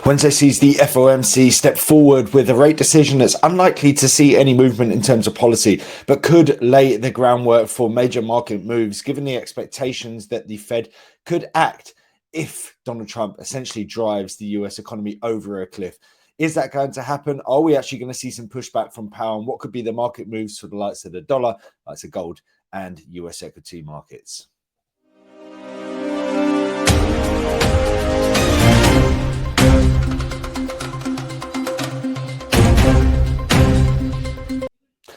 Wednesday sees the FOMC step forward with a rate decision that's unlikely to see any movement in terms of policy, but could lay the groundwork for major market moves, given the expectations that the Fed could act if Donald Trump essentially drives the US economy over a cliff. Is that going to happen? Are we actually going to see some pushback from Powell? And what could be the market moves for the likes of the dollar, likes of gold, and US equity markets?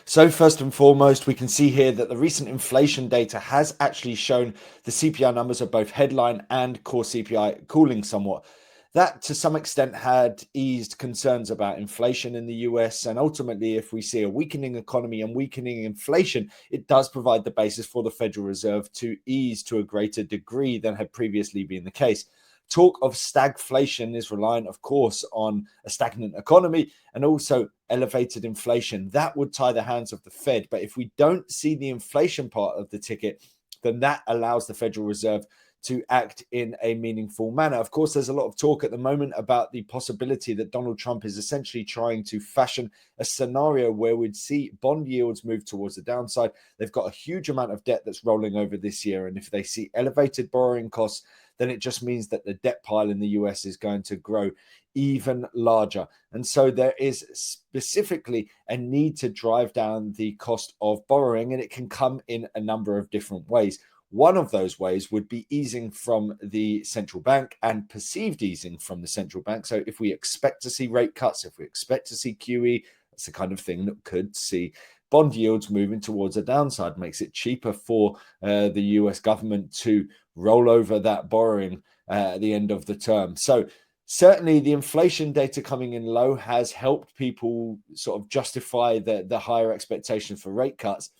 So first and foremost, we can see here that the recent inflation data has actually shown the CPI numbers of both headline and core CPI cooling somewhat. That to some extent had eased concerns about inflation in the US. And ultimately, if we see a weakening economy and weakening inflation, it does provide the basis for the Federal Reserve to ease to a greater degree than had previously been the case. Talk of stagflation is reliant, of course, on a stagnant economy and also elevated inflation. That would tie the hands of the Fed. But if we don't see the inflation part of the ticket, then that allows the Federal Reserve to act in a meaningful manner. Of course, there's a lot of talk at the moment about the possibility that Donald Trump is essentially trying to fashion a scenario where we'd see bond yields move towards the downside. They've got a huge amount of debt that's rolling over this year. And if they see elevated borrowing costs, then it just means that the debt pile in the US is going to grow even larger. And so there is specifically a need to drive down the cost of borrowing, and it can come in a number of different ways. One of those ways would be easing from the central bank and perceived easing from the central bank. So if we expect to see rate cuts, if we expect to see QE, that's the kind of thing that could see bond yields moving towards a downside, makes it cheaper for the US government to roll over that borrowing at the end of the term. So certainly the inflation data coming in low has helped people sort of justify the higher expectations for rate cuts.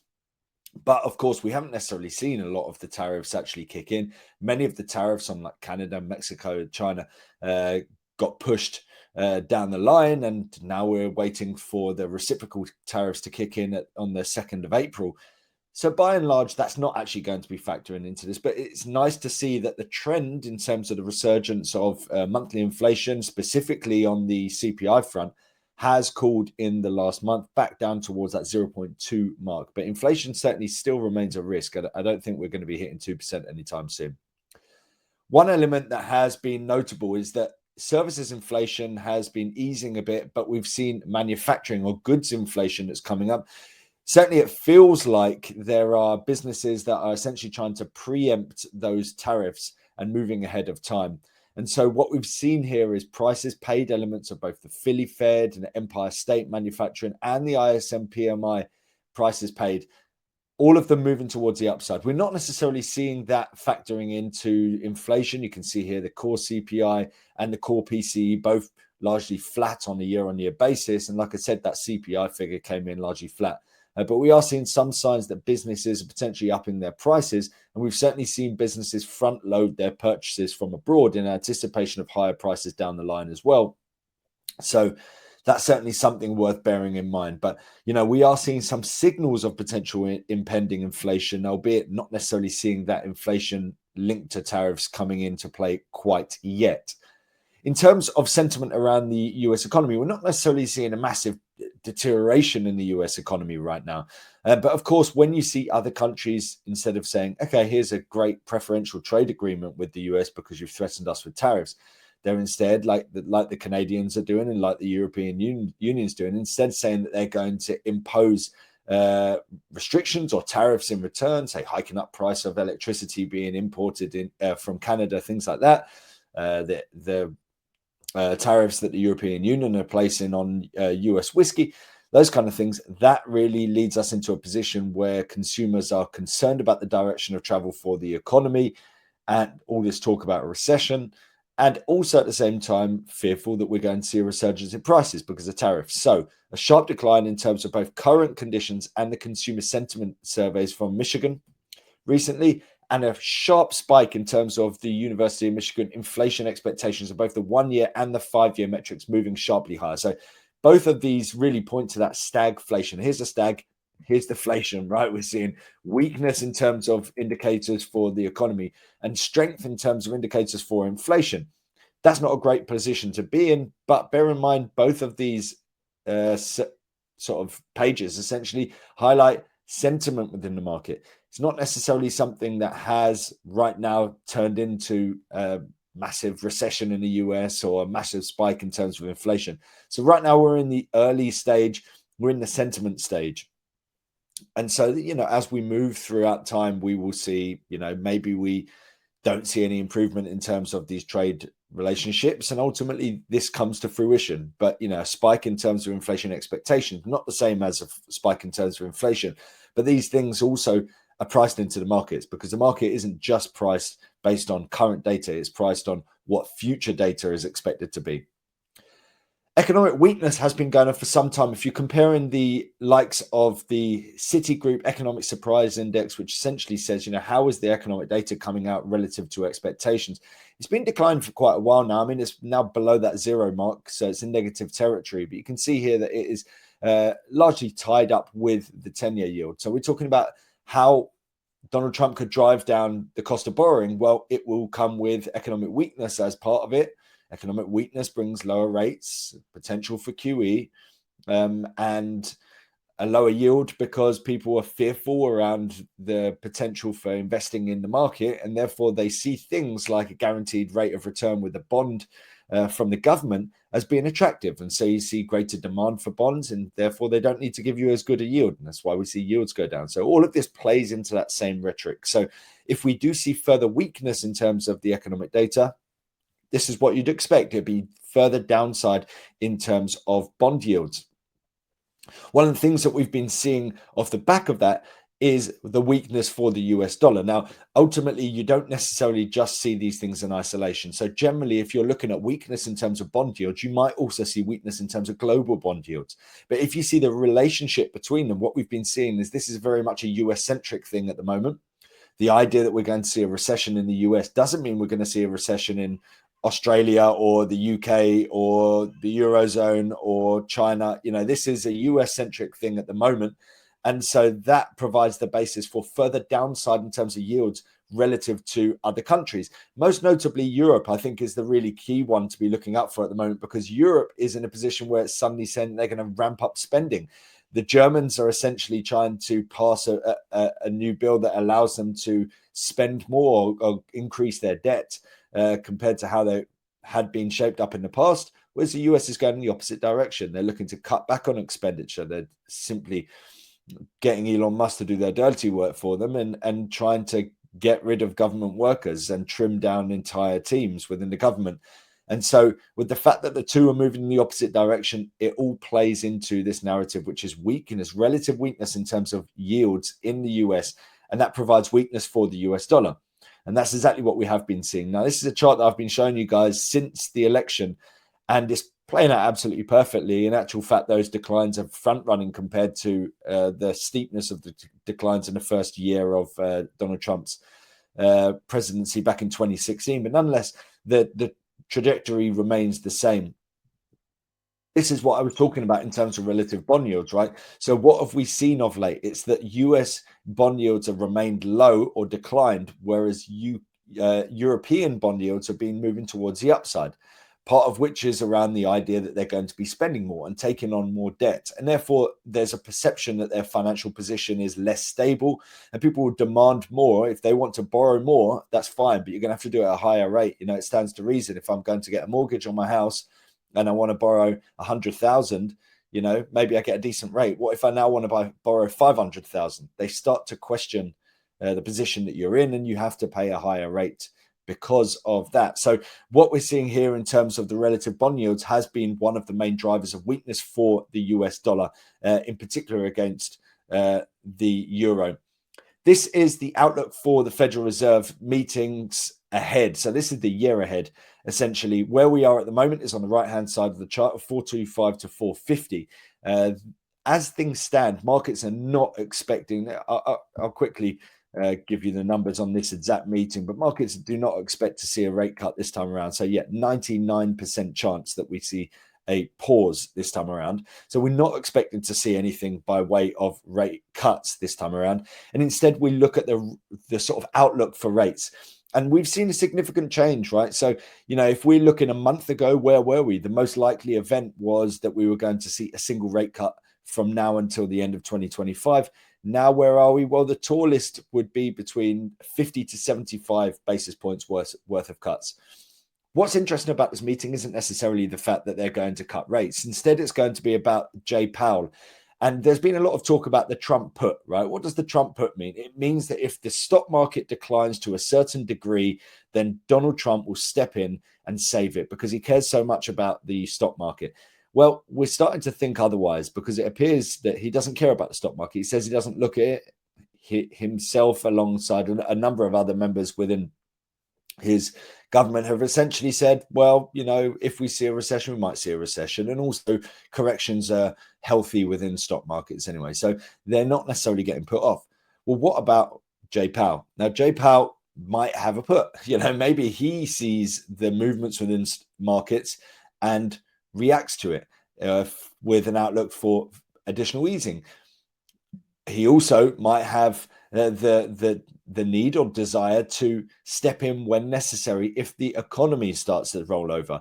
But of course, we haven't necessarily seen a lot of the tariffs actually kick in. Many of the tariffs on like Canada, Mexico, China got pushed down the line, and now we're waiting for the reciprocal tariffs to kick in on the 2nd of April. So by and large, that's not actually going to be factoring into this, but it's nice to see that the trend in terms of the resurgence of monthly inflation, specifically on the CPI front, has cooled in the last month back down towards that 0.2 mark. But inflation certainly still remains a risk. I don't think we're going to be hitting 2% anytime soon. One element that has been notable is that services inflation has been easing a bit, but we've seen manufacturing or goods inflation that's coming up. Certainly, it feels like there are businesses that are essentially trying to preempt those tariffs and moving ahead of time. And so what we've seen here is prices paid elements of both the Philly Fed and the Empire State Manufacturing and the ISM PMI prices paid, all of them moving towards the upside. We're not necessarily seeing that factoring into inflation. You can see here the core CPI and the core PCE both largely flat on a year-on-year basis. And like I said, that CPI figure came in largely flat. But we are seeing some signs that businesses are potentially upping their prices. And we've certainly seen businesses front load their purchases from abroad in anticipation of higher prices down the line as well. So that's certainly something worth bearing in mind. But, you know, we are seeing some signals of potential impending inflation, albeit not necessarily seeing that inflation linked to tariffs coming into play quite yet. In terms of sentiment around the US economy, we're not necessarily seeing a massive deterioration in the US economy right now. But of course, when you see other countries, instead of saying, okay, here's a great preferential trade agreement with the US because you've threatened us with tariffs, they're instead, like the Canadians are doing and like the European Union's doing, instead saying that they're going to impose restrictions or tariffs in return, say hiking up price of electricity being imported in from Canada, things like that. The tariffs that the European Union are placing on US whiskey, those kind of things, that really leads us into a position where consumers are concerned about the direction of travel for the economy and all this talk about a recession, and also at the same time fearful that we're going to see a resurgence in prices because of tariffs. So a sharp decline in terms of both current conditions and the consumer sentiment surveys from Michigan recently, and a sharp spike in terms of the University of Michigan inflation expectations of both the 1-year and the 5-year metrics moving sharply higher. So both of these really point to that stagflation. Here's the stag, here's deflation, right? We're seeing weakness in terms of indicators for the economy and strength in terms of indicators for inflation. That's not a great position to be in, but bear in mind both of these sort of pages essentially highlight sentiment within the market. It's not necessarily something that has right now turned into a massive recession in the US or a massive spike in terms of inflation. So right now we're in the early stage, we're in the sentiment stage. And so, as we move throughout time, we will see, maybe we don't see any improvement in terms of these trade relationships, and ultimately this comes to fruition. But a spike in terms of inflation expectations, not the same as a spike in terms of inflation, but these things also are priced into the markets, because the market isn't just priced based on current data, it's priced on what future data is expected to be. Economic weakness has been going on for some time. If you're comparing the likes of the Citigroup Economic Surprise Index, which essentially says, how is the economic data coming out relative to expectations? It's been declining for quite a while now. I mean, it's now below that 0 mark, so it's in negative territory. But you can see here that it is largely tied up with the 10-year yield. So we're talking about how Donald Trump could drive down the cost of borrowing. Well, it will come with economic weakness as part of it. Economic weakness brings lower rates, potential for QE, and a lower yield, because people are fearful around the potential for investing in the market, and therefore they see things like a guaranteed rate of return with a bond from the government as being attractive. And so you see greater demand for bonds, and therefore they don't need to give you as good a yield. And that's why we see yields go down. So all of this plays into that same rhetoric. So if we do see further weakness in terms of the economic data, this is what you'd expect. It'd be further downside in terms of bond yields. One of the things that we've been seeing off the back of that is the weakness for the US dollar. Now, ultimately, you don't necessarily just see these things in isolation. So generally, if you're looking at weakness in terms of bond yields, you might also see weakness in terms of global bond yields. But if you see the relationship between them, what we've been seeing is this is very much a US-centric thing at the moment. The idea that we're going to see a recession in the US doesn't mean we're going to see a recession in Australia or the UK or the Eurozone or China. This is a US-centric thing at the moment. And so that provides the basis for further downside in terms of yields relative to other countries. Most notably, Europe, I think, is the really key one to be looking out for at the moment, because Europe is in a position where it's suddenly saying they're going to ramp up spending. The Germans are essentially trying to pass a new bill that allows them to spend more or increase their debt compared to how they had been shaped up in the past, whereas the US is going in the opposite direction. They're looking to cut back on expenditure. They're simply getting Elon Musk to do their dirty work for them and trying to get rid of government workers and trim down entire teams within the government. And so with the fact that the two are moving in the opposite direction, it all plays into this narrative, which is weakness, relative weakness in terms of yields in the US, and that provides weakness for the US dollar. And that's exactly what we have been seeing. Now, this is a chart that I've been showing you guys since the election, and it's playing out absolutely perfectly. In actual fact, those declines are front running compared to the steepness of the declines in the first year of Donald Trump's presidency back in 2016. But nonetheless, the trajectory remains the same. This is what I was talking about in terms of relative bond yields, right? So what have we seen of late? It's that US bond yields have remained low or declined, whereas European bond yields have been moving towards the upside, part of which is around the idea that they're going to be spending more and taking on more debt. And therefore, there's a perception that their financial position is less stable, and people will demand more. If they want to borrow more, that's fine, but you're going to have to do it at a higher rate. It stands to reason. If I'm going to get a mortgage on my house and I want to borrow 100,000, maybe I get a decent rate. What if I now want to borrow 500,000? They start to question the position that you're in, and you have to pay a higher rate because of that. So what we're seeing here in terms of the relative bond yields has been one of the main drivers of weakness for the US dollar, in particular against the euro. This is the outlook for the Federal Reserve meetings ahead. So this is the year ahead, essentially. Where we are at the moment is on the right-hand side of the chart of 425 to 450. As things stand, markets are not expecting, I'll quickly give you the numbers on this exact meeting, but markets do not expect to see a rate cut this time around. So yeah, 99% chance that we see a pause this time around. So we're not expecting to see anything by way of rate cuts this time around. And instead we look at the sort of outlook for rates. And we've seen a significant change, right? So, if we're looking a month ago, where were we? The most likely event was that we were going to see a single rate cut from now until the end of 2025. Now, where are we? Well, the tallest would be between 50 to 75 basis points worth of cuts. What's interesting about this meeting isn't necessarily the fact that they're going to cut rates. Instead, it's going to be about Jay Powell. And there's been a lot of talk about the Trump put, right? What does the Trump put mean? It means that if the stock market declines to a certain degree, then Donald Trump will step in and save it because he cares so much about the stock market. Well, we're starting to think otherwise because it appears that he doesn't care about the stock market. He says he doesn't look at it himself alongside a number of other members within his government have essentially said, well, if we see a recession, we might see a recession. And also corrections are healthy within stock markets anyway. So they're not necessarily getting put off. Well, what about Jay Powell? Now, Jay Powell might have a put. Maybe he sees the movements within markets and reacts to it with an outlook for additional easing. He also might have the need or desire to step in when necessary if the economy starts to roll over.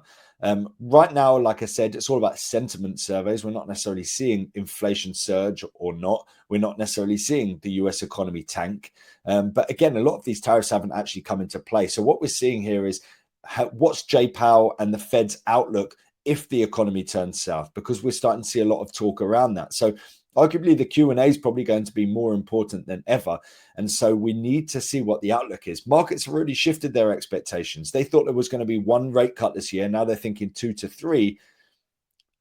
Right now, like I said, it's all about sentiment surveys. We're not necessarily seeing inflation surge or not. We're not necessarily seeing the US economy tank. But again, a lot of these tariffs haven't actually come into play. So what we're seeing here is what's Jay Powell and the Fed's outlook if the economy turns south, because we're starting to see a lot of talk around that. So arguably the Q&A is probably going to be more important than ever. And so we need to see what the outlook is. Markets have already shifted their expectations. They thought there was going to be one rate cut this year. Now they're thinking 2 to 3.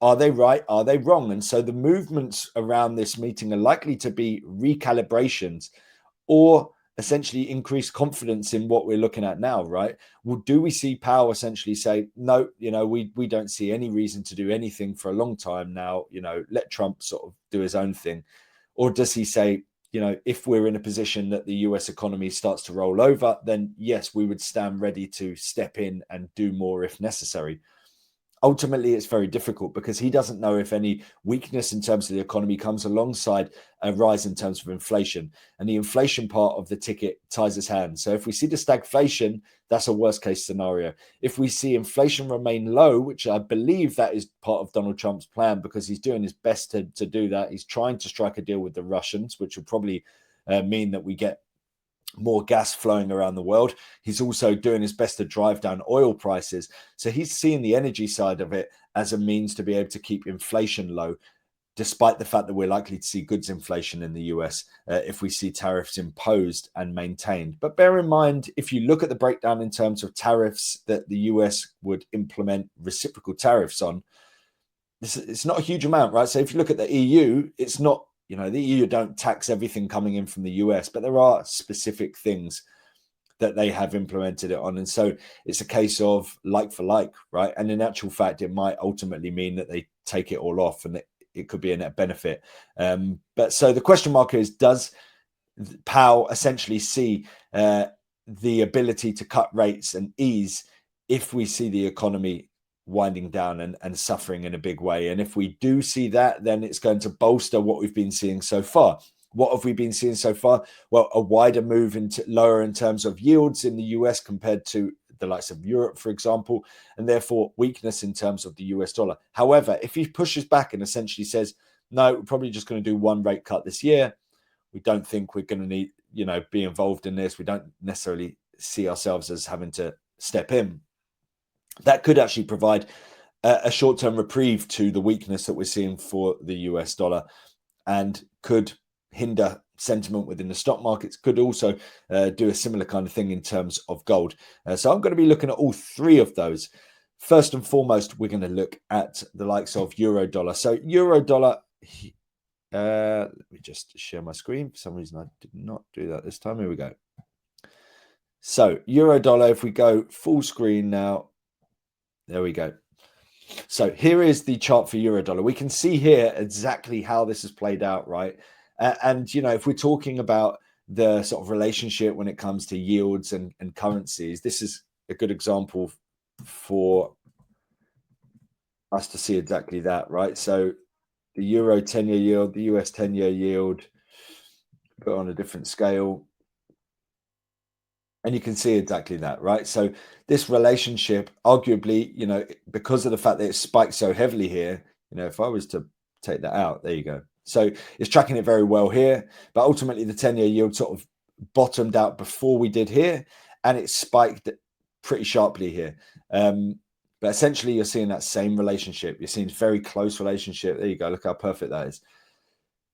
Are they right? Are they wrong? And so the movements around this meeting are likely to be recalibrations or essentially increased confidence in what we're looking at now, right? Well, do we see Powell essentially say, no, we don't see any reason to do anything for a long time now, let Trump sort of do his own thing? Or does he say, if we're in a position that the US economy starts to roll over, then yes, we would stand ready to step in and do more if necessary? Ultimately, it's very difficult because he doesn't know if any weakness in terms of the economy comes alongside a rise in terms of inflation. And the inflation part of the ticket ties his hands. So if we see the stagflation, that's a worst case scenario. If we see inflation remain low, which I believe that is part of Donald Trump's plan because he's doing his best to do that. He's trying to strike a deal with the Russians, which will probably mean that we get more gas flowing around the world. He's also doing his best to drive down oil prices. So he's seeing the energy side of it as a means to be able to keep inflation low, despite the fact that we're likely to see goods inflation in the US if we see tariffs imposed and maintained. But bear in mind, if you look at the breakdown in terms of tariffs that the US would implement reciprocal tariffs on, it's not a huge amount, right? So if you look at the EU, it's not, the EU don't tax everything coming in from the US, but there are specific things that they have implemented it on. And so it's a case of like for like, right? And in actual fact, it might ultimately mean that they take it all off and it could be a net benefit. But so the question mark is, does Powell essentially see the ability to cut rates and ease if we see the economy winding down and suffering in a big way? And if we do see that, then it's going to bolster what we've been seeing so far. What have we been seeing so far? Well, a wider move into lower in terms of yields in the US compared to the likes of Europe, for example, and therefore weakness in terms of the US dollar. However, if he pushes back and essentially says, no, we're probably just going to do one rate cut this year, we don't think we're going to need, be involved in this. We don't necessarily see ourselves as having to step in. That could actually provide a short-term reprieve to the weakness that we're seeing for the US dollar and could hinder sentiment within the stock markets, could also do a similar kind of thing in terms of gold. So I'm going to be looking at all three of those. First and foremost, we're going to look at the likes of euro dollar. So euro dollar, let me just share my screen. For some reason, I did not do that this time. Here we go. So euro dollar, if we go full screen now, there we go. So here is the chart for euro dollar. We can see here exactly how this has played out, right? And, if we're talking about the sort of relationship when it comes to yields and currencies, this is a good example for us to see exactly that, right? So the euro 10-year yield, the US 10-year yield, put on a different scale. And you can see exactly that, right? So this relationship, arguably, because of the fact that it spiked so heavily here, if I was to take that out, there you go. So it's tracking it very well here, but ultimately the 10-year yield sort of bottomed out before we did here, and it spiked pretty sharply here. But essentially you're seeing that same relationship. You're seeing very close relationship. There you go. Look how perfect that is.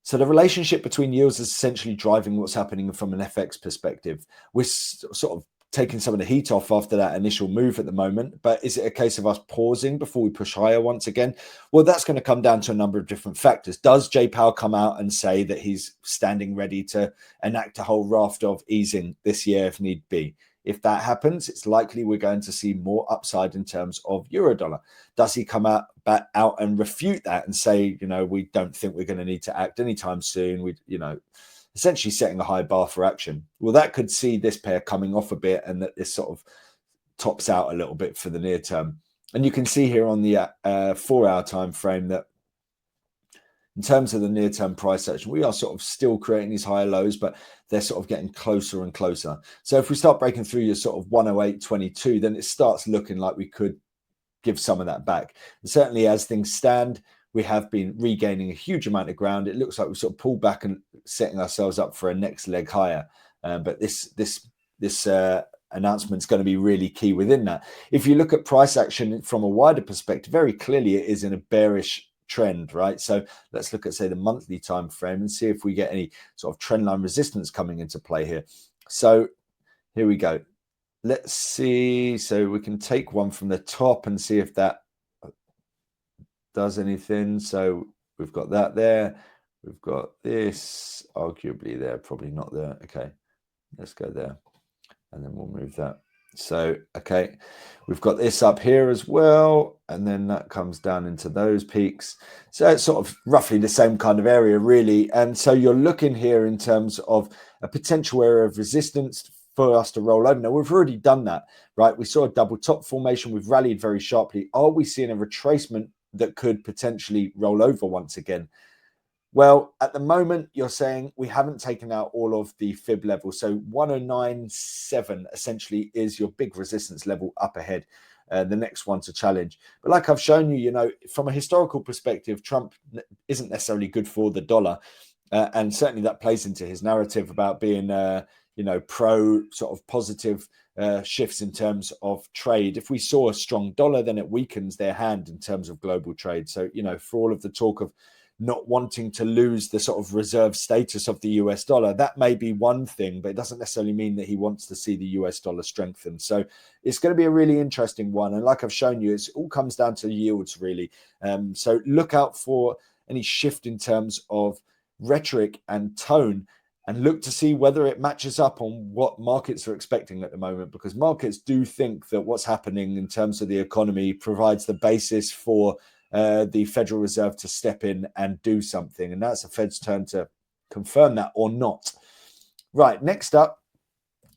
So the relationship between yields is essentially driving what's happening from an FX perspective. We're sort of taking some of the heat off after that initial move at the moment, but is it a case of us pausing before we push higher once again? Well, that's going to come down to a number of different factors. Does Jay Powell come out and say that he's standing ready to enact a whole raft of easing this year if need be? If that happens, it's likely we're going to see more upside in terms of euro dollar. Does he come out and refute that and say, we don't think we're going to need to act anytime soon? Essentially setting a high bar for action. Well, that could see this pair coming off a bit and that this sort of tops out a little bit for the near term. And you can see here on the 4-hour time frame that in terms of the near-term price action, we are sort of still creating these higher lows, but they're sort of getting closer and closer. So if we start breaking through your sort of 108.22, then it starts looking like we could give some of that back. And certainly as things stand, we have been regaining a huge amount of ground. It looks like we've sort of pulled back and setting ourselves up for a next leg higher. But this announcement is going to be really key within that. If you look at price action from a wider perspective, very clearly it is in a bearish trend, right? So let's look at, say, the monthly time frame and see if we get any sort of trend line resistance coming into play here. So here we go. Let's see. So we can take one from the top and see if that does anything. So we've got that there. We've got this arguably there, probably not there. Okay, let's go there and then we'll move that. So, okay, we've got this up here as well, and then that comes down into those peaks. So it's sort of roughly the same kind of area, really. And so you're looking here in terms of a potential area of resistance for us to roll over. Now, we've already done that, right? We saw a double top formation. We've rallied very sharply. Are we seeing a retracement that could potentially roll over once again? Well, at the moment, you're saying we haven't taken out all of the fib levels. So 109.7 essentially is your big resistance level up ahead, the next one to challenge. But like I've shown you, from a historical perspective, Trump isn't necessarily good for the dollar. And certainly that plays into his narrative about being, pro sort of positive shifts in terms of trade. If we saw a strong dollar, then it weakens their hand in terms of global trade. So, for all of the talk of not wanting to lose the sort of reserve status of the US dollar, that may be one thing, but it doesn't necessarily mean that he wants to see the US dollar strengthen. So it's going to be a really interesting one. And like I've shown you, it all comes down to yields, really. So look out for any shift in terms of rhetoric and tone, and look to see whether it matches up on what markets are expecting at the moment, because markets do think that what's happening in terms of the economy provides the basis for the Federal Reserve to step in and do something. And that's the Fed's turn to confirm that or not. Right, next up,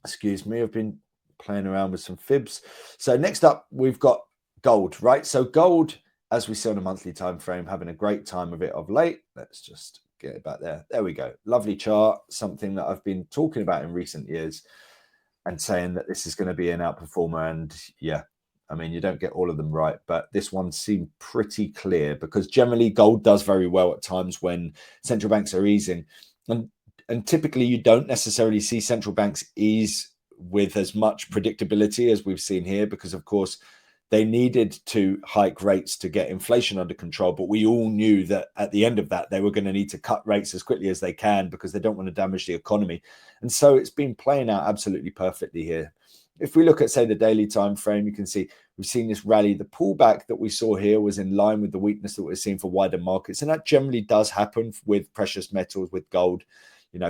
excuse me, I've been playing around with some fibs. So next up, we've got gold, right? So gold, as we see on a monthly time frame, having a great time of it of late. Let's just get it back there. There we go. Lovely chart, something that I've been talking about in recent years and saying that this is going to be an outperformer. And yeah, I mean, you don't get all of them right, but this one seemed pretty clear, because generally gold does very well at times when central banks are easing. And typically you don't necessarily see central banks ease with as much predictability as we've seen here, because of course they needed to hike rates to get inflation under control. But we all knew that at the end of that, they were going to need to cut rates as quickly as they can, because they don't want to damage the economy. And so it's been playing out absolutely perfectly here. If we look at, say, the daily time frame, you can see we've seen this rally. The pullback that we saw here was in line with the weakness that we're seeing for wider markets. And that generally does happen with precious metals, with gold.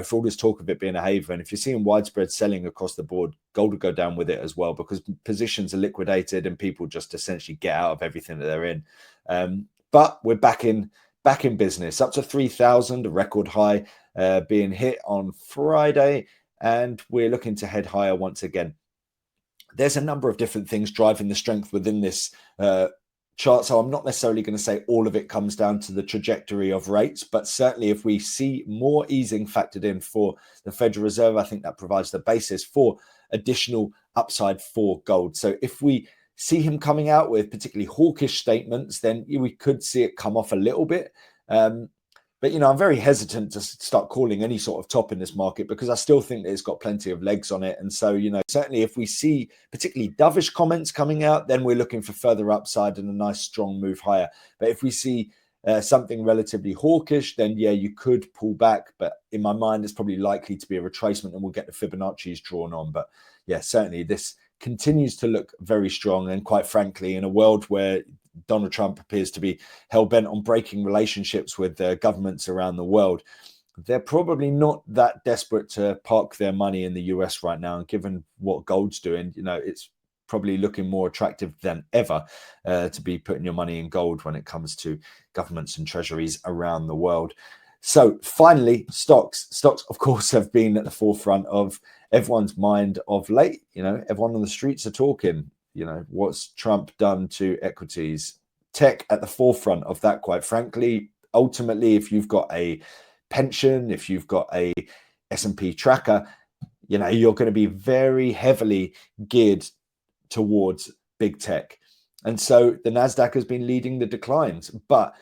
For all this talk of it being a haven, if you're seeing widespread selling across the board, gold will go down with it as well, because positions are liquidated and people just essentially get out of everything that they're in. But we're back in business, up to 3,000, a record high being hit on Friday. And we're looking to head higher once again. There's a number of different things driving the strength within this chart. So I'm not necessarily going to say all of it comes down to the trajectory of rates, but certainly if we see more easing factored in for the Federal Reserve, I think that provides the basis for additional upside for gold. So if we see him coming out with particularly hawkish statements, then we could see it come off a little bit. But, I'm very hesitant to start calling any sort of top in this market because I still think that it's got plenty of legs on it. And so, certainly if we see particularly dovish comments coming out, then we're looking for further upside and a nice strong move higher. But if we see something relatively hawkish, then yeah, you could pull back. But in my mind, it's probably likely to be a retracement and we'll get the Fibonacci's drawn on. But yeah, certainly this continues to look very strong. And quite frankly, in a world where Donald Trump appears to be hell-bent on breaking relationships with governments around the world, they're probably not that desperate to park their money in the US right now. And given what gold's doing, it's probably looking more attractive than ever to be putting your money in gold when it comes to governments and treasuries around the world. So finally, stocks, of course, have been at the forefront of everyone's mind of late. Everyone on the streets are talking. What's Trump done to equities? Tech at the forefront of that, quite frankly. Ultimately, if you've got a pension, if you've got a S&P tracker, you're going to be very heavily geared towards big tech. And so the Nasdaq has been leading the declines, but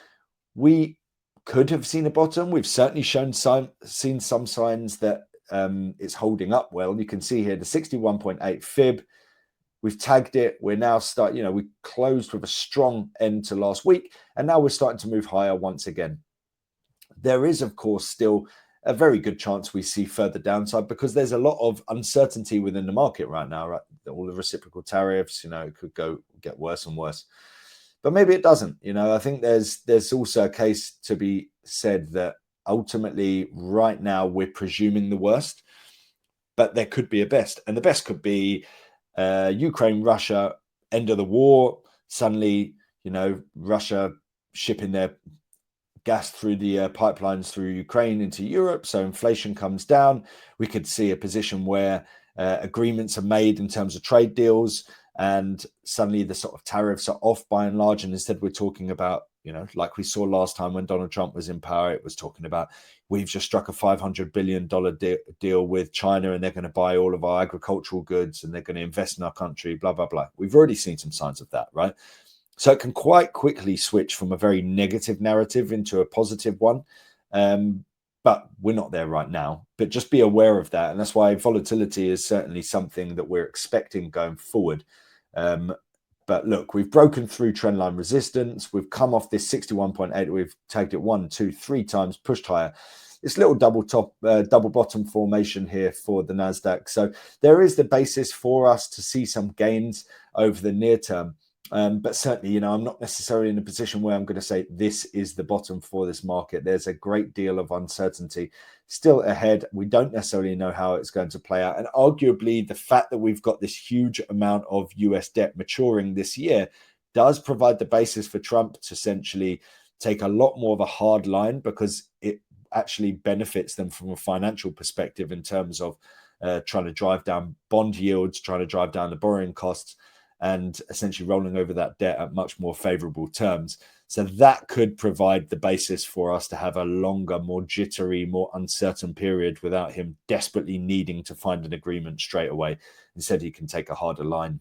we could have seen a bottom. We've certainly seen some signs that it's holding up well. You can see here the 61.8 fib. We've tagged it. We're now we closed with a strong end to last week, and now we're starting to move higher once again. There is, of course, still a very good chance we see further downside because there's a lot of uncertainty within the market right now, right? All the reciprocal tariffs, it could get worse and worse. But maybe it doesn't. I think there's also a case to be said that ultimately right now we're presuming the worst, but there could be a best. And the best could be Ukraine, Russia, end of the war. Suddenly, Russia shipping their gas through the pipelines through Ukraine into Europe. So inflation comes down. We could see a position where agreements are made in terms of trade deals. And suddenly the sort of tariffs are off by and large. And instead we're talking about, like we saw last time when Donald Trump was in power, it was talking about we've just struck a $500 billion deal with China and they're going to buy all of our agricultural goods and they're going to invest in our country, blah, blah, blah. We've already seen some signs of that, right? So it can quite quickly switch from a very negative narrative into a positive one. But we're not there right now. But just be aware of that. And that's why volatility is certainly something that we're expecting going forward. But look, we've broken through trendline resistance. We've come off this 61.8. We've tagged it 1, 2, 3 times, pushed higher. This little double bottom formation here for the Nasdaq. So there is the basis for us to see some gains over the near term. But certainly, I'm not necessarily in a position where I'm going to say this is the bottom for this market. There's a great deal of uncertainty still ahead. We don't necessarily know how it's going to play out. And arguably, the fact that we've got this huge amount of US debt maturing this year does provide the basis for Trump to essentially take a lot more of a hard line because it actually benefits them from a financial perspective in terms of trying to drive down bond yields, trying to drive down the borrowing costs, and essentially rolling over that debt at much more favorable terms. So that could provide the basis for us to have a longer, more jittery, more uncertain period without him desperately needing to find an agreement straight away. Instead, he can take a harder line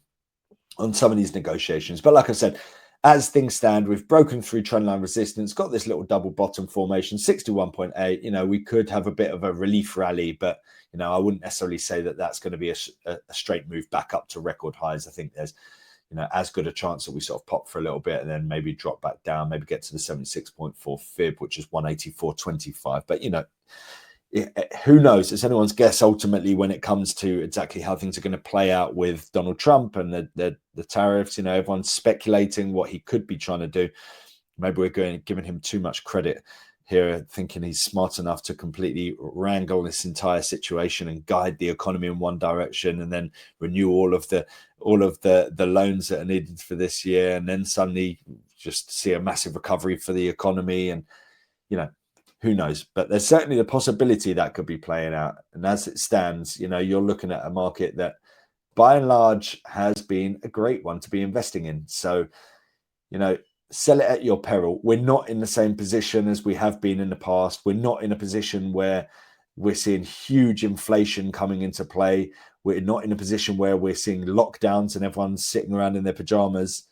on some of these negotiations. But like I said, as things stand, we've broken through trendline resistance, got this little double bottom formation, 61.8. We could have a bit of a relief rally, but I wouldn't necessarily say that that's going to be a straight move back up to record highs. I think there's as good a chance that we sort of pop for a little bit and then maybe drop back down, maybe get to the 76.4 fib, which is 184.25. But who knows? It's anyone's guess ultimately when it comes to exactly how things are going to play out with Donald Trump and the tariffs. Everyone's speculating what he could be trying to do. Maybe we're giving him too much credit here, thinking he's smart enough to completely wrangle this entire situation and guide the economy in one direction and then renew all of the loans that are needed for this year, and then suddenly just see a massive recovery for the economy. And who knows? But there's certainly the possibility that could be playing out. And as it stands, you're looking at a market that by and large has been a great one to be investing in. So sell it at your peril. We're not in the same position as we have been in the past. We're not in a position where we're seeing huge inflation coming into play. We're not in a position where we're seeing lockdowns and everyone's sitting around in their pajamas.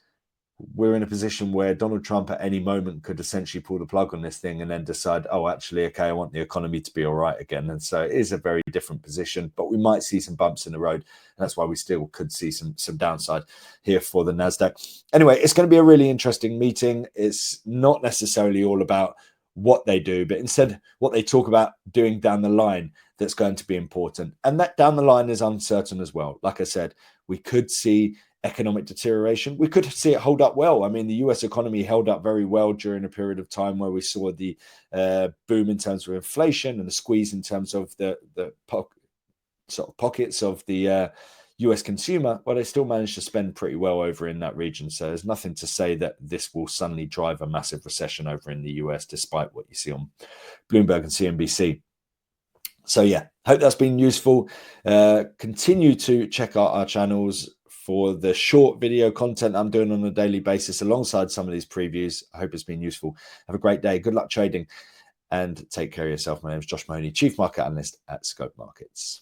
We're in a position where Donald Trump at any moment could essentially pull the plug on this thing and then decide, oh, actually, okay, I want the economy to be all right again. And so it is a very different position, but we might see some bumps in the road. And that's why we still could see some downside here for the Nasdaq. Anyway, it's going to be a really interesting meeting. It's not necessarily all about what they do, but instead what they talk about doing down the line that's going to be important. And that down the line is uncertain as well. Like I said, we could see economic deterioration. We could see it hold up well. I mean, the US economy held up very well during a period of time where we saw the boom in terms of inflation and the squeeze in terms of the sort of pockets of the US consumer. Well, they still managed to spend pretty well over in that region. So there's nothing to say that this will suddenly drive a massive recession over in the US, despite what you see on Bloomberg and CNBC. So yeah, hope that's been useful. Continue to check out our channels for the short video content I'm doing on a daily basis alongside some of these previews. I hope it's been useful. Have a great day. Good luck trading and take care of yourself. My name is Josh Mahony, Chief Market Analyst at Scope Markets.